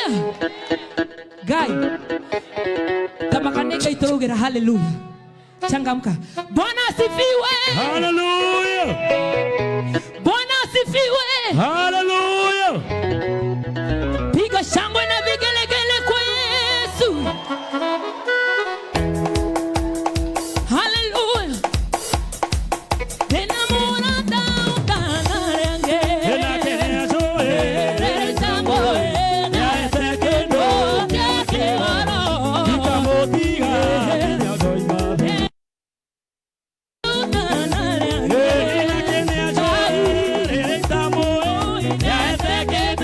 Hallelujah. Gai. Tamakaneka iturugira hallelujah. Changamka. Bwana asifiwe. Hallelujah. Bwana asifiwe. Hallelujah. Piga shangwe na vigelegele kwa Yesu. Hallelujah. Tena mwana taukana yange. Tena kene zoe. Tere sambo Ya etekendo. ya kewaro. Ikamotiga. Ya doima. Taukana yange. Tena kene zoe. Estamos. Ya etekendo.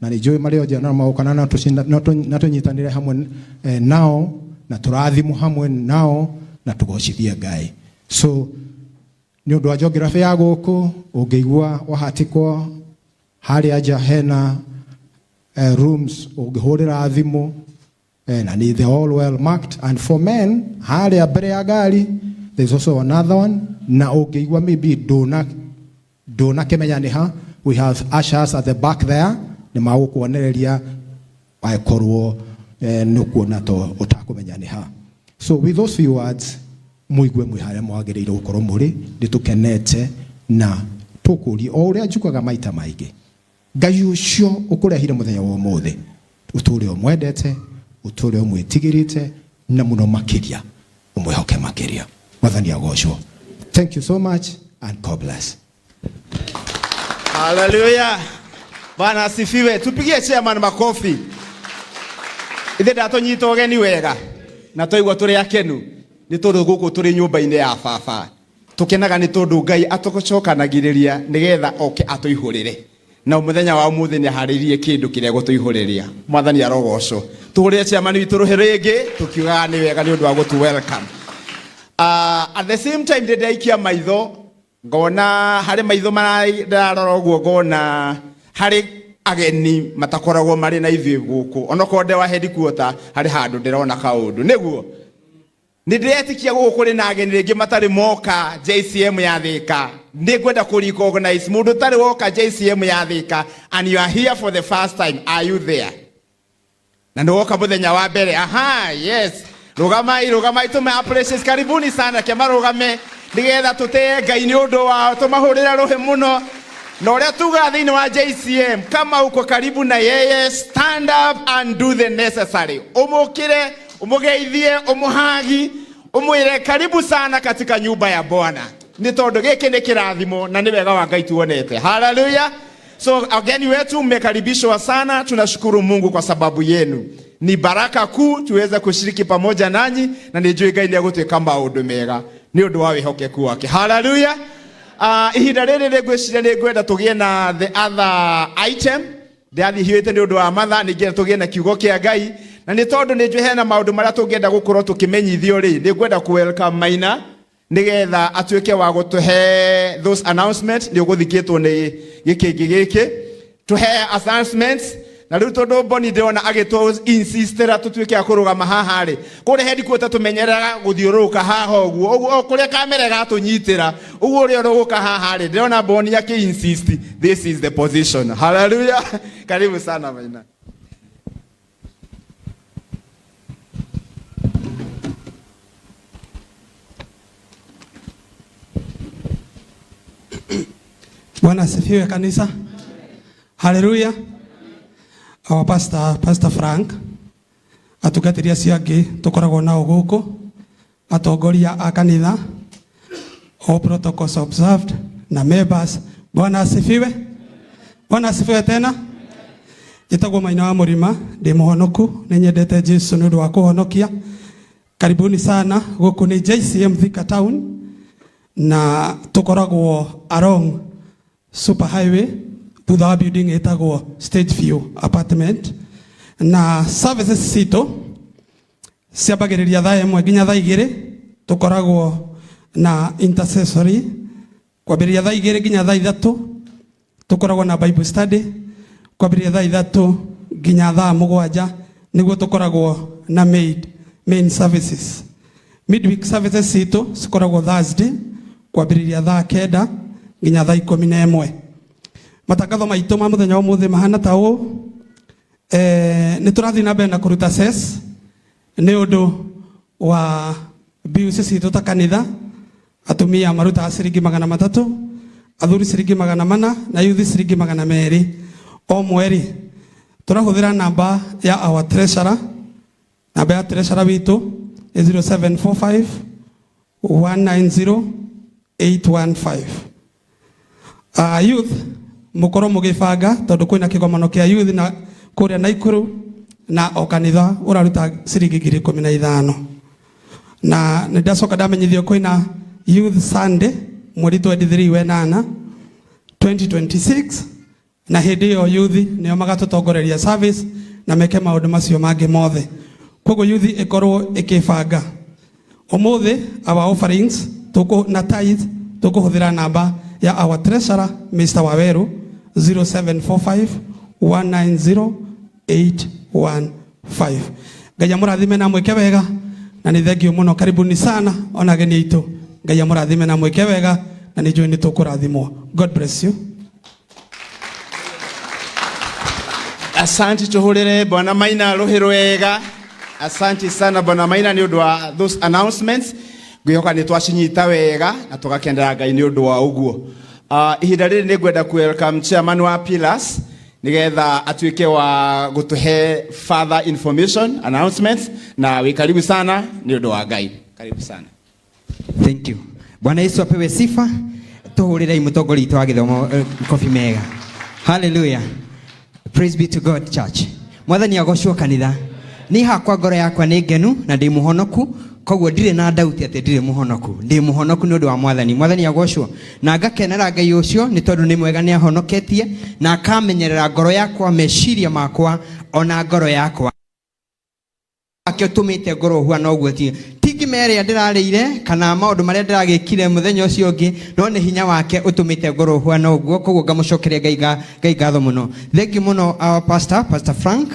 Na nijue mareo jana maukana na tunyitanire hamwe nao na turathimu hamwe nao na tugocithia Ngai. So ni undu wa geography ya guku ungeigua wahatikwo hari aja hena rooms ungihurira thimu na ni the all well marked. And for men hari abere ya gari there's also another one na ungeigua maybe dona kemenya ni ha. We have ushers at the back there. Ni magukuonereria aikorwo nukuona to utakumenya ni ha. So with those few words muigwe mwihare mwagereire gukorwo muri nitukenete na tukuri o uria njukaga maita maingi Ngai ucio ukurehire muthenya wa umuthi uturi omwendete uturi omwitigirite na muno makiria umwihoke makiria mwathani agocwo. Thank you so much and God bless. Hallelujah. Bwana asifiwe. Tupigie chairman makofi. Ithe ndatonyita ugeni wega na toigwa turi akenu ni tondu guku turi nyumba-ini ya baba. Tukenaga ni tondu Ngai atucokanagiriria nigetha oke atuihurire na muthenya wa umuthi ni haririe kindu kiria gutuihuriria. Mwathani arogocwo. Tuhurire chairman witu ruhiringi tukiuga ni wega ni undu wa gutu welcome. At the same time ndaikia maitho ngona hari maitho mararora uguo ngona hari ageni matakoragwo mari na ithuĩ guku onokonde wa headquarter hari handu ndirona kaundu niguo ndiretikia guku ri na ageni ringi matari moka JCM ya Thika. Ndigwenda ku recognize mundu tari woka JCM ya Thika and you are here for the first time. Are you there? Na ndoka muthenya wa mbere. Aha, yes. Rugamai tume appreciate. Karibuni sana kema rugame ndigetha tutee Ngai ni undu wa tumahurira ruhe muno. Na uria tuga thini wa JCM kama uko karibu na yeye, stand up and do the necessary. Umukire, umugeithie, umuhagi, umwire karibu sana katika nyumba ya Bwana. Ni tondu giki ni kirathimo na ni wega wa Ngai tuonete. Hallelujah. So ageni wetu mmekaribishwa sana, tunashukuru Mungu kwa sababu yenu. Ni baraka kuu tuweze kushiriki pamoja nanyi na nijue Ngai ni agutwika maundu mega ni undu wa wihokeku wake. Hallelujah. Ihinda riri rigwiciria ni ngwenda tugie na the other item ndathi hiwite ni undu wa matha ni ngenda tugie na kiugo kia Ngai na ni tondu ni njwe hena maundu maria tungenda gukorwo tukimenyithio ri ni ngwenda ku welcome Maina nigetha atuike wa gutuhe those announcements ni uguthikitwo ni giki tuhe announcements na riu tondu Boni ndirona agitwo insistera tutuike akurugama haha ri kuri headquarter tumenyerera guthiuruka haha uguo kuri kamera gatunyitira uguo uri uruguka haha ri ndirona Boni yake insist. This is the position. Hallelujah. Karibu sana Maina. Bwana asifiwe kanisa. Hallelujah. Our Pastor Frank atugatiria ciangi tukoragwo nao guku atongoria a kanitha all protocols observed na members. Bwana asifiwe. Bwana asifiwe tena. Jitagwo Maina wa Murima ndi muhonoku ninyendete Jesu ni undu wa kuhonokia. Karibuni sana guku ni JCM Thika Town na tukoragwo along super highway thutha wa building etagwo Stage View apartment na services cito ciambagiriria thaa 1 nginya thaa 2 tukoragwo na intercessory kwambĩrĩria thaa 2 nginya thaa 3 tukoragwo na Bible study, kwambĩrĩria thaa 3 nginya thaa 7 niguo tukoragwo na main services. Midweek services citũ cikoragwo Thursday kwambĩrĩria thaa 9 nginya thaa 11. Matangatho maitũ ma mũthenya wa ũmũthĩ mahana ta ũũ. Nĩ tũrathiĩ na mbere na kũruta ses nĩ ũndũ wa bills citũ ta kanitha. Atumia marutaga ciringi 300, athuri ciringi 400 na youth ciringi 200 o mweri. Turahũthĩra namba ya our treasurer. Namba ya treasurer witũ 0745 190 815. Youth mukorwo mugibanga tondu kwina kigomano kia youth na kuria Naikuru na o kanitha uraruta ciringi 15,000. Na ndacoka ndamenyithio kwina Youth Sunday mweri 23 wenana 2026 na hindi yo youth nio magatutongoreria service na meke maundu macio mangi mothe. Koguo youth ikorwo ikibanga. Umuthi our offerings tuko na tithe tukuhuthira namba ya our treasurer Mr. Waweru 0745 190 815. Ngai amurathime na mweke wega na ni thengio muno, karibuni sana ona ageni aitu. Ngai amurathime na mweke wega na ni njui ni tukurathimwo. God bless you. Asante tuhurire Bwana Maina ruhiro wega. Asante sana Bwana Maina ni undu wa those announcements. Gwihoka ni twacinyita wega na tugakendera Ngai ni undu wa uguo. Ihinda riri ni ngwenda ku welcome chairman wa Pillars nigetha atuike wa gutuhe further information announcements na wikaribu sana ni undu wa Ngai. Karibu sana. Thank you. Bwana Yesu apewe sifa. Tuhurire mutongori itu wa githomo kofi mega. Hallelujah. Praise be to God, church. Mwathani agocwo kanitha. Ni hakwa ngoro yakwa ni ngenu na ndi muhonoku, koguo ndire na doubt ati ndire muhonoku. Ndi muhonoku ni undu wa Mwathani. Mwathani agocwo na ngakenera Ngai ucio ni tondu ni mwega ni ahonoketie na akamenyerera ngoro yakwa, meciria makwa ona ngoro yakwa. Akio tumite ngoro huana uguo ti mere ndirarire kana maundu maria ndiragikire muthenya ucio ungi no ni hinya wake utumite ngoro huana uguo, koguo ngamucokeria Ngai ngatho muno. Thank you muno our pastor Frank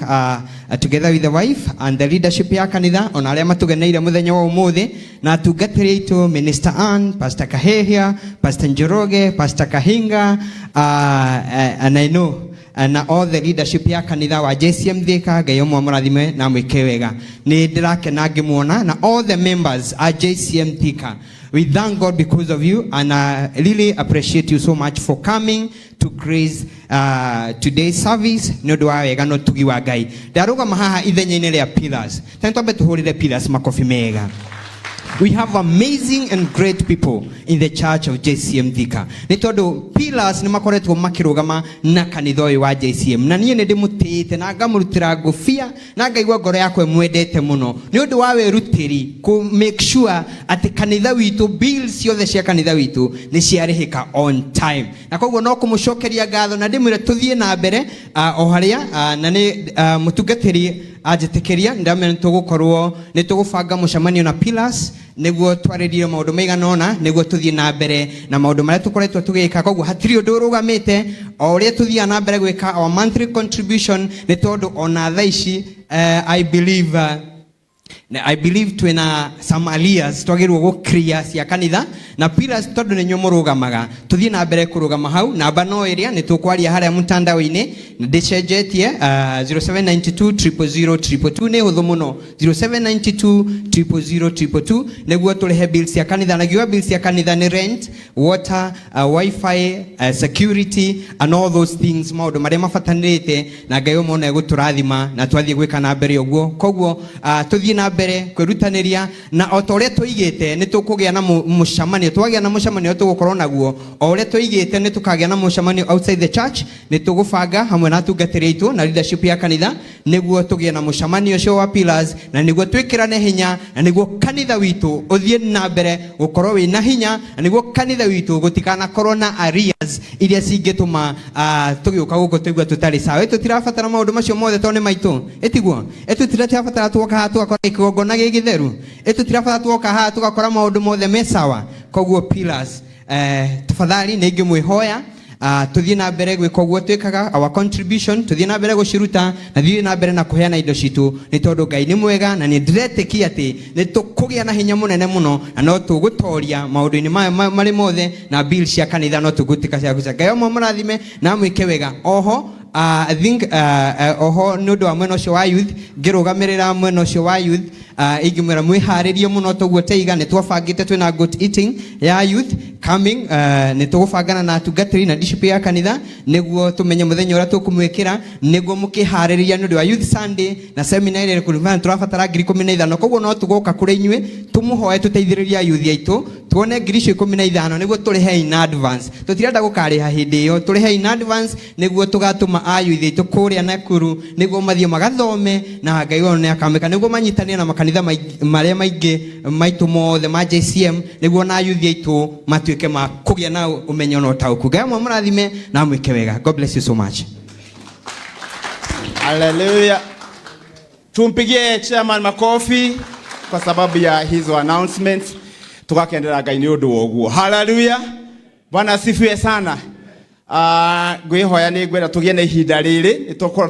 together with the wife and the leadership ya kanitha ona aria matugeneire muthenya wa umuthi na tungatire itu Minister Ann, Pastor Kahehia, Pastor Njoroge, Pastor Kahinga and I know and all the leadership ya kanitha wa JCM Thika. Ngai amurathime na mwike wega. Ni ndirakena ngimuona na all the members at JCM Thika. We thank God because of you and I really appreciate you so much for coming to grace today's service. Nondu wa wega no tugi wa Ngai. Ndarugama haha ithenya-ini ria Pillars. Twambe tuhurire Pillars makofi mega. We have amazing and great people in the church of JCM Thika. Ni tondu Pillars ni makoretwo makirugama na kanitha uyu wa JCM. Na niĩ ndimutĩte na ngamurutira ngũbia na ngaigua ngoro yakwa mwendete muno. Ni undu wa werutĩri ku make sure ati kanitha witu bills ciothe cia kanitha witu ni ciarĩhĩka on time. Na koguo no kumucokeria ngatho na ndimwire tuthie na mbere o haria na ni mutungatĩri ajitekeria ndamene tugukorwo ni tugubanga mucemanio na Pillars niguo twaririe maundu maigana ona niguo tuthie na mbere na maundu maria tukoretwo tugika. Koguo hatiri undu urugamite o uria tuthia na mbere gwika our monthly contribution ni tondu ona thaici I believe twina some alias twagirwo gukria cia kanitha na Pillars tondu ni nyumurugamaga tuthie na mbere kurugama hau. Namba no iria ni tukwaria haria mutandao-ini ndicenjetie 0792000222 ni huthu muno 0792000222 niguo turihe bills cia kanitha. Na giwa bills cia kanitha ni rent, water, wifi, security and all those things, maundu maria mabatanirite na Ngai umone guturathima na twathie gwika na mbere uguo. Koguo tuthie na mbere kwirutaniria na otoria tuigite ni tukugia na mucemanio, twagia na mucemanio tugukorwo naguo o uria tuigite ni tukagia na mucemanio outside the church. Ni tugubanga hamwe na tungatĩri aitu na leadership ya kanitha niguo tugie na mucemanio cio wa Pillars na niguo twikirane hinya na niguo kanitha witu uthie na mbere gukorwo wina hinya na niguo kanitha witu gutikana korwo na arrears iria cingituma tugiuka guko tuigua tutari sawa. Tutirabatara maundu macio mothe tone maitu etiguo tutirabatara tuoka haha tugakora igongona gigitheru, tutirabatara tuoka haha tugakora maundu mothe me sawa. Koguo Pillars tafadhali nĩ ingĩmwĩhoya tuthie na mbere gwika ũguo twikaga our contribution, tuthie na mbere guciruta na thie na mbere na kuheana indo citu ni tondu Ngai ni mwega na ni ndiretekia ati ni tukugia na hinya munene muno na no tugutoria maundu-ini mari mothe na bill cia kanitha no tugutika cia guca. Ngai omwe murathime na mwike wega. Oho I think oho nundu wa mwena ucio wa youth ngirugamirira mwena ucio wa youth ingimwira mwiharirie muno tuguo teiga ni twabangite twina goat eating ya youth coming ni tugubangana na atungatiri na bishop ya kanitha niguo tumenye muthenya uria tukumwikira niguo mukihariria nundu wa youth Sunday na seminar ile kulingana turabatara 15,000 koguo no tugoka kuri inywe tumuhoe tuteithiriria youth yaitu tuone 15,000 niguo turihe in advance tutirenda gukariha hindi iyo turihe in advance niguo tugatuma ayu ithitu kuria Nakuru niguo mathie magathome na Ngai wone akameka niguo manyitania na makanitha maria maingi maitu mothe ma JCM niguo na youth yaitu matuike ma kugia na umenyo no tauku. Ngai amwe murathime na mwike wega. God bless you so much. Hallelujah. Tumpigie chairman makofi kwa sababu ya hizo announcements. Tukakendelea Ngai ni undu woguo. Hallelujah. Bwana asifiwe sana. Ngwihoya ni ngwenda tugie na ihinda riri